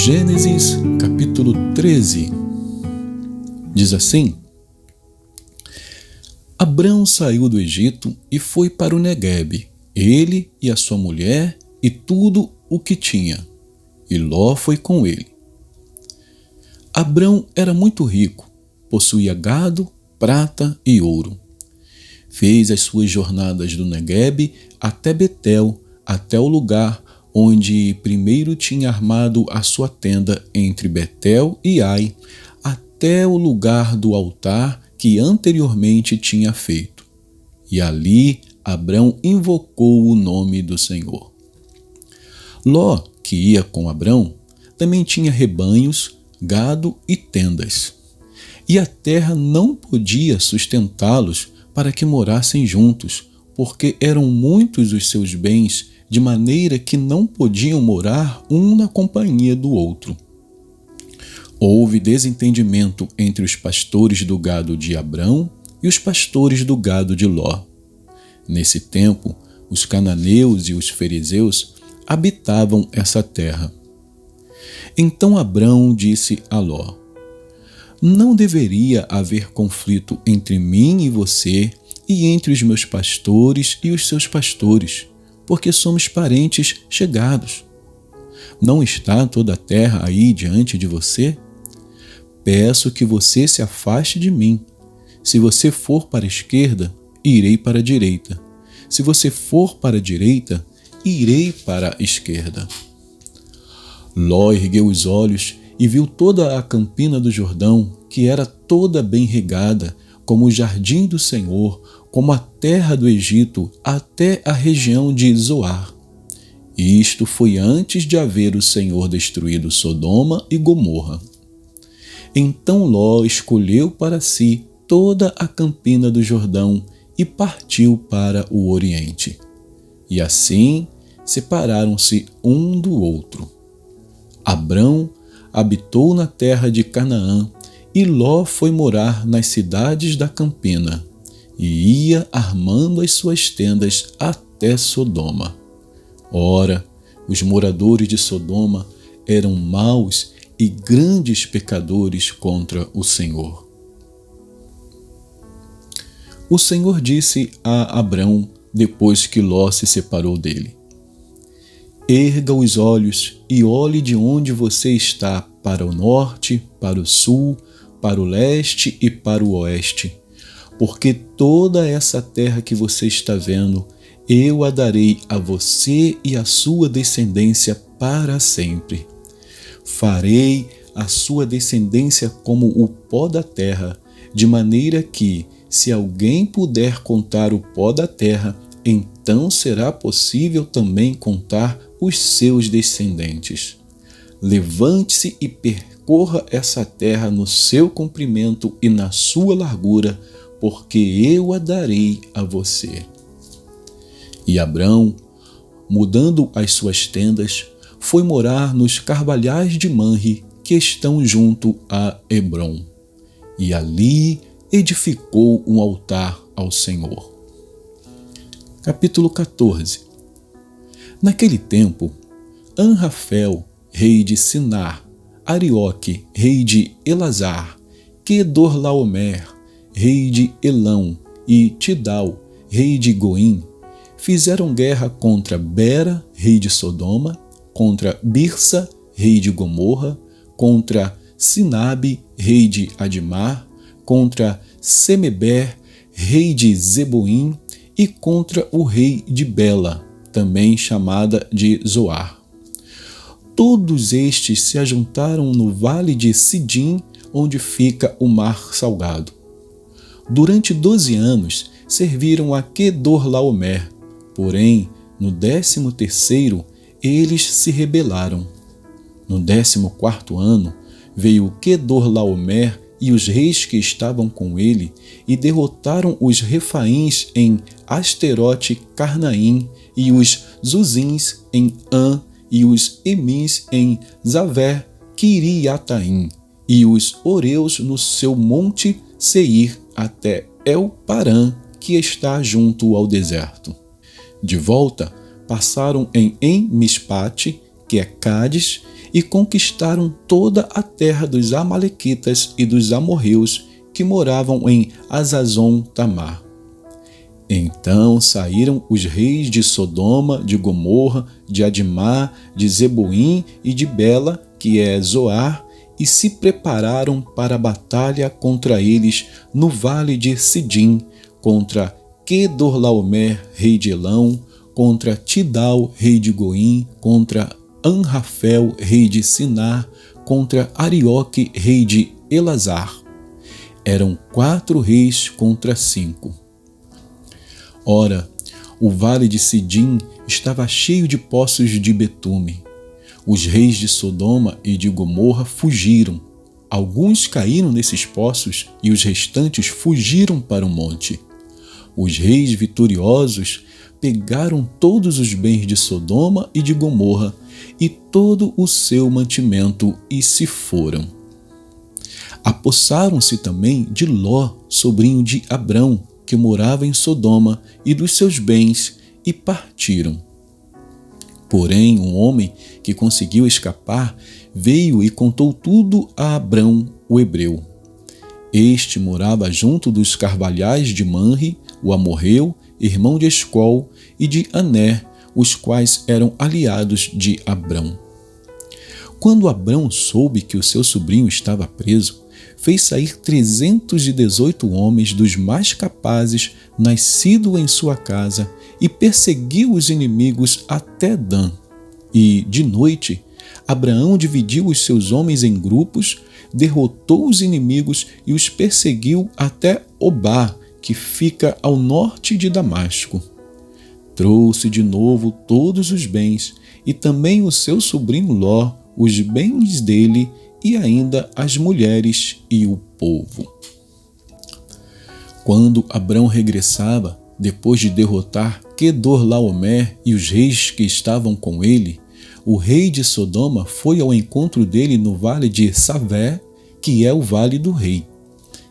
Gênesis capítulo 13 diz assim: Abrão saiu do Egito e foi para o Neguebe, ele e a sua mulher e tudo o que tinha, e Ló foi com ele. Abrão era muito rico, possuía gado, prata e ouro. Fez as suas jornadas do Neguebe até Betel, até o lugar onde primeiro tinha armado a sua tenda entre Betel e Ai, até o lugar do altar que anteriormente tinha feito. E ali Abrão invocou o nome do Senhor. Ló, que ia com Abrão, também tinha rebanhos, gado e tendas. E a terra não podia sustentá-los para que morassem juntos, porque eram muitos os seus bens, de maneira que não podiam morar um na companhia do outro. Houve desentendimento entre os pastores do gado de Abrão e os pastores do gado de Ló. Nesse tempo, os cananeus e os fariseus habitavam essa terra. Então Abrão disse a Ló: Não deveria haver conflito entre mim e você, e entre os meus pastores e os seus pastores, porque somos parentes chegados. Não está toda a terra aí diante de você? Peço que você se afaste de mim. Se você for para a esquerda, irei para a direita. Se você for para a direita, irei para a esquerda. Ló ergueu os olhos e viu toda a campina do Jordão, que era toda bem regada, como o jardim do Senhor, como a terra do Egito, até a região de Zoar. Isto foi antes de haver o Senhor destruído Sodoma e Gomorra. Então Ló escolheu para si toda a campina do Jordão e partiu para o Oriente. E assim separaram-se um do outro. Abrão habitou na terra de Canaã, e Ló foi morar nas cidades da campina, e ia armando as suas tendas até Sodoma. Ora, os moradores de Sodoma eram maus e grandes pecadores contra o Senhor. O Senhor disse a Abrão, depois que Ló se separou dele: Erga os olhos e olhe de onde você está, para o norte, para o sul, para o leste e para o oeste, porque toda essa terra que você está vendo, eu a darei a você e a sua descendência para sempre. Farei a sua descendência como o pó da terra, de maneira que, se alguém puder contar o pó da terra, então será possível também contar os seus descendentes. Levante-se e percorra essa terra no seu comprimento e na sua largura, porque eu a darei a você. E Abrão, mudando as suas tendas, foi morar nos carvalhais de Manre, que estão junto a Hebrom, e ali edificou um altar ao Senhor. Capítulo 14. Naquele tempo, Anrafel, rei de Sinar, Arioque, rei de Elazar, Quedorlaomer, rei de Elão, e Tidal, rei de Goim, fizeram guerra contra Bera, rei de Sodoma, contra Birsa, rei de Gomorra, contra Sinabe, rei de Admar, contra Semeber, rei de Zeboim, e contra o rei de Bela, também chamada de Zoar. Todos estes se ajuntaram no vale de Sidim, onde fica o mar salgado. Durante 12 anos serviram a Quedorlaomer, porém, no 13º, eles se rebelaram. No 14º ano, veio Quedorlaomer e os reis que estavam com ele, e derrotaram os Refaíns em Asterote Carnaim, e os Zuzins em An, e os Emins em Zaver Quiriataim, e os Oreus no seu monte Seir até El-Parã, que está junto ao deserto. De volta, passaram em Mispate, que é Cádiz, e conquistaram toda a terra dos amalequitas e dos amorreus que moravam em Hazazon-Tamar. Então saíram os reis de Sodoma, de Gomorra, de Admá, de Zeboim e de Bela, que é Zoar, e se prepararam para a batalha contra eles no vale de Sidim, contra Quedorlaomer, rei de Elão, contra Tidal, rei de Goim, contra Anrafel, rei de Sinar, contra Arioque, rei de Elazar. Eram 4 reis contra 5. Ora, o vale de Sidim estava cheio de poços de betume. Os reis de Sodoma e de Gomorra fugiram. Alguns caíram nesses poços e os restantes fugiram para o monte. Os reis vitoriosos pegaram todos os bens de Sodoma e de Gomorra e todo o seu mantimento e se foram. Apossaram-se também de Ló, sobrinho de Abrão, que morava em Sodoma, e dos seus bens, e partiram. Porém, um homem que conseguiu escapar veio e contou tudo a Abrão, o hebreu. Este morava junto dos carvalhais de Manre, o amorreu, irmão de Escol, e de Aner, os quais eram aliados de Abrão. Quando Abrão soube que o seu sobrinho estava preso, fez sair 318 homens dos mais capazes, nascido em sua casa, e perseguiu os inimigos até Dan. E, de noite, Abraão dividiu os seus homens em grupos, derrotou os inimigos e os perseguiu até Obá, que fica ao norte de Damasco. Trouxe de novo todos os bens, e também o seu sobrinho Ló, os bens dele, e ainda as mulheres e o povo. Quando Abrão regressava, depois de derrotar Quedorlaomer e os reis que estavam com ele, o rei de Sodoma foi ao encontro dele no vale de Savé, que é o vale do rei.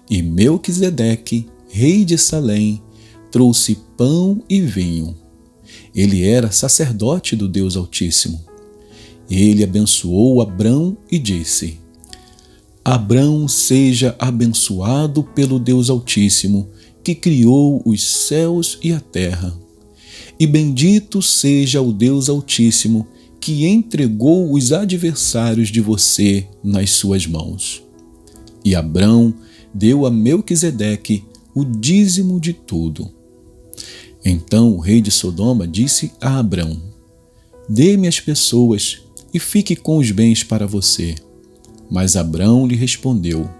E Melquisedeque, rei de Salém, trouxe pão e vinho. Ele era sacerdote do Deus Altíssimo. Ele abençoou Abrão e disse: Abrão seja abençoado pelo Deus Altíssimo, que criou os céus e a terra. E bendito seja o Deus Altíssimo, que entregou os adversários de você nas suas mãos. E Abrão deu a Melquisedeque o dízimo de tudo. Então o rei de Sodoma disse a Abrão: Dê-me as pessoas e fique com os bens para você. Mas Abrão lhe respondeu: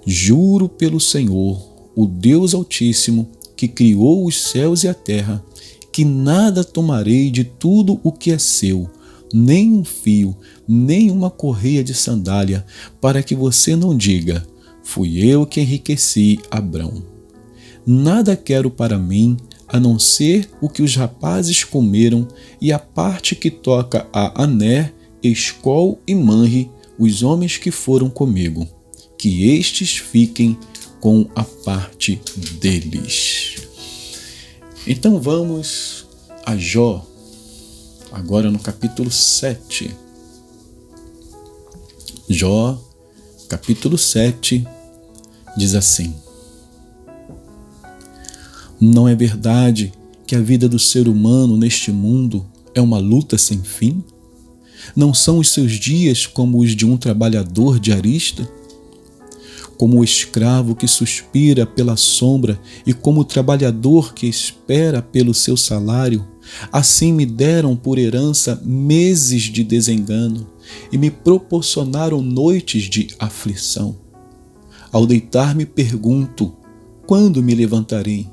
Juro pelo Senhor, o Deus Altíssimo, que criou os céus e a terra, que nada tomarei de tudo o que é seu, nem um fio, nem uma correia de sandália, para que você não diga: fui eu que enriqueci Abrão. Nada quero para mim, a não ser o que os rapazes comeram e a parte que toca a Aner, Escol e Manre, os homens que foram comigo, que estes fiquem com a parte deles. Então vamos a Jó, agora no capítulo 7. Jó, capítulo 7, diz assim: Não é verdade que a vida do ser humano neste mundo é uma luta sem fim? Não são os seus dias como os de um trabalhador diarista? Como o escravo que suspira pela sombra e como o trabalhador que espera pelo seu salário, assim me deram por herança meses de desengano e me proporcionaram noites de aflição. Ao deitar-me pergunto: quando me levantarei?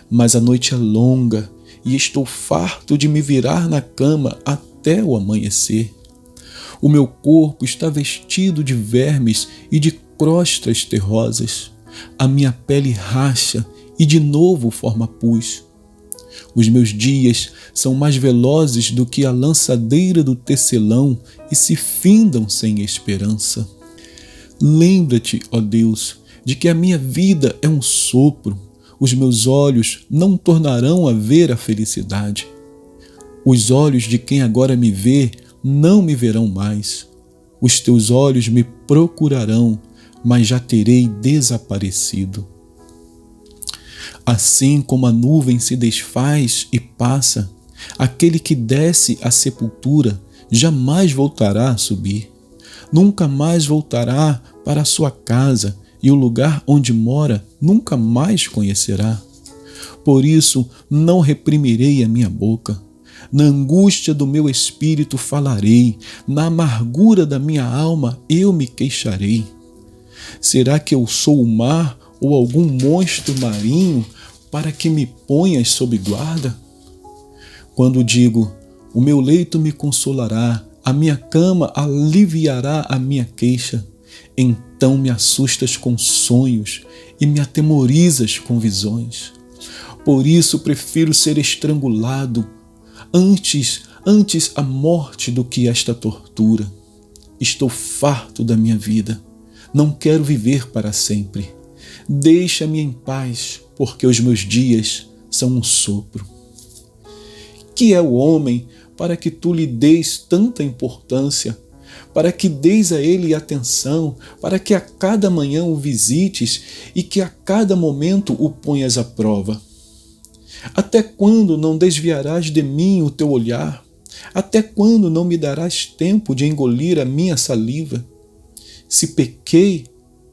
Mas a noite é longa e estou farto de me virar na cama até o amanhecer. O meu corpo está vestido de vermes e de crostas terrosas. A minha pele racha e de novo forma pus. Os meus dias são mais velozes do que a lançadeira do tecelão e se findam sem esperança. Lembra-te, ó Deus, de que a minha vida é um sopro. Os meus olhos não tornarão a ver a felicidade. Os olhos de quem agora me vê não me verão mais. Os teus olhos me procurarão, mas já terei desaparecido. Assim como a nuvem se desfaz e passa, aquele que desce à sepultura jamais voltará a subir. Nunca mais voltará para a sua casa, e o lugar onde mora nunca mais conhecerá. Por isso não reprimirei a minha boca. Na angústia do meu espírito falarei, na amargura da minha alma eu me queixarei. Será que eu sou o mar ou algum monstro marinho para que me ponhas sob guarda? Quando digo, o meu leito me consolará, a minha cama aliviará a minha queixa, então me assustas com sonhos e me atemorizas com visões. Por isso prefiro ser estrangulado antes a morte do que esta tortura. Estou farto da minha vida. Não quero viver para sempre. Deixa-me em paz, porque os meus dias são um sopro. Que é o homem para que tu lhe deis tanta importância, para que deis a ele atenção, para que a cada manhã o visites e que a cada momento o ponhas à prova? Até quando não desviarás de mim o teu olhar? Até quando não me darás tempo de engolir a minha saliva? Se pequei,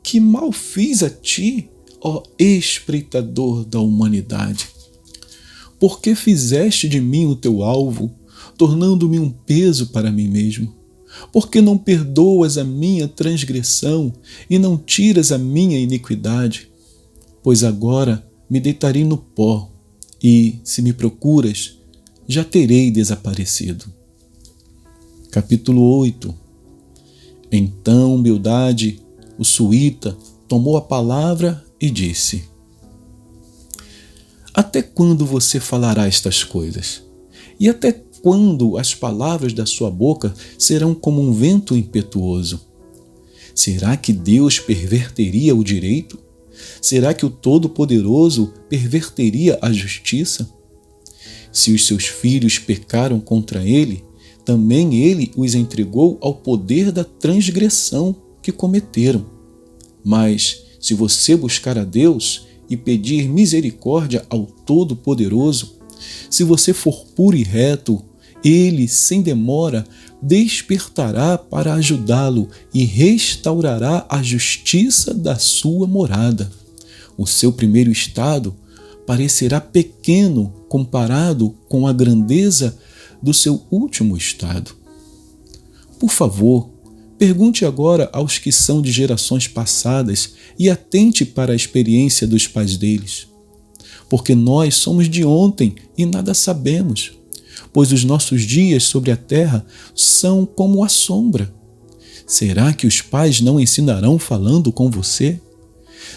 que mal fiz a ti, ó espreitador da humanidade? Por que fizeste de mim o teu alvo, tornando-me um peso para mim mesmo? Por que não perdoas a minha transgressão e não tiras a minha iniquidade? Pois agora me deitarei no pó, e, se me procuras, já terei desaparecido. Capítulo 8. Então Bildade, o suíta, tomou a palavra e disse: Até quando você falará estas coisas? E até quando as palavras da sua boca serão como um vento impetuoso? Será que Deus perverteria o direito? Será que o Todo-Poderoso perverteria a justiça? Se os seus filhos pecaram contra ele, também ele os entregou ao poder da transgressão que cometeram. Mas, se você buscar a Deus e pedir misericórdia ao Todo-Poderoso, se você for puro e reto, ele, sem demora, despertará para ajudá-lo e restaurará a justiça da sua morada. O seu primeiro estado parecerá pequeno comparado com a grandeza do seu último estado. Por favor, pergunte agora aos que são de gerações passadas e atente para a experiência dos pais deles. Porque nós somos de ontem e nada sabemos, pois os nossos dias sobre a terra são como a sombra. Será que os pais não ensinarão falando com você?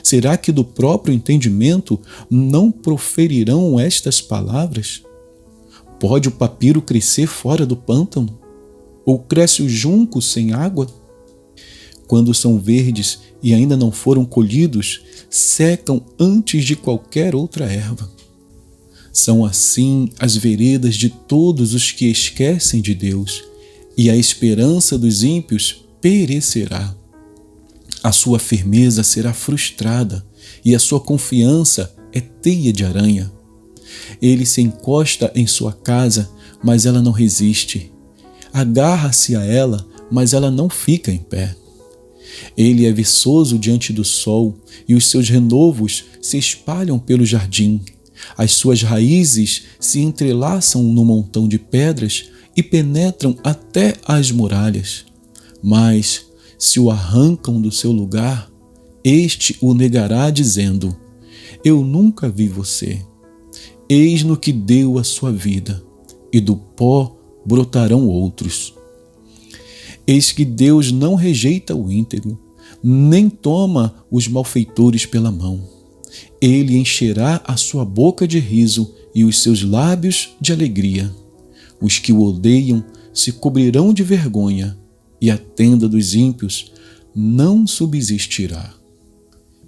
Será que do próprio entendimento não proferirão estas palavras? Pode o papiro crescer fora do pântano? Ou cresce o junco sem água? Quando são verdes e ainda não foram colhidos, secam antes de qualquer outra erva. São assim as veredas de todos os que esquecem de Deus, e a esperança dos ímpios perecerá. A sua firmeza será frustrada, e a sua confiança é teia de aranha. Ele se encosta em sua casa, mas ela não resiste. Agarra-se a ela, mas ela não fica em pé. Ele é viçoso diante do sol, e os seus renovos se espalham pelo jardim. As suas raízes se entrelaçam no montão de pedras e penetram até as muralhas. Mas, se o arrancam do seu lugar, este o negará, dizendo: Eu nunca vi você. Eis no que deu a sua vida, e do pó brotarão outros. Eis que Deus não rejeita o íntegro, nem toma os malfeitores pela mão. Ele encherá a sua boca de riso e os seus lábios de alegria. Os que o odeiam se cobrirão de vergonha, e a tenda dos ímpios não subsistirá.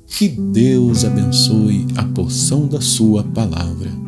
Que Deus abençoe a porção da sua palavra.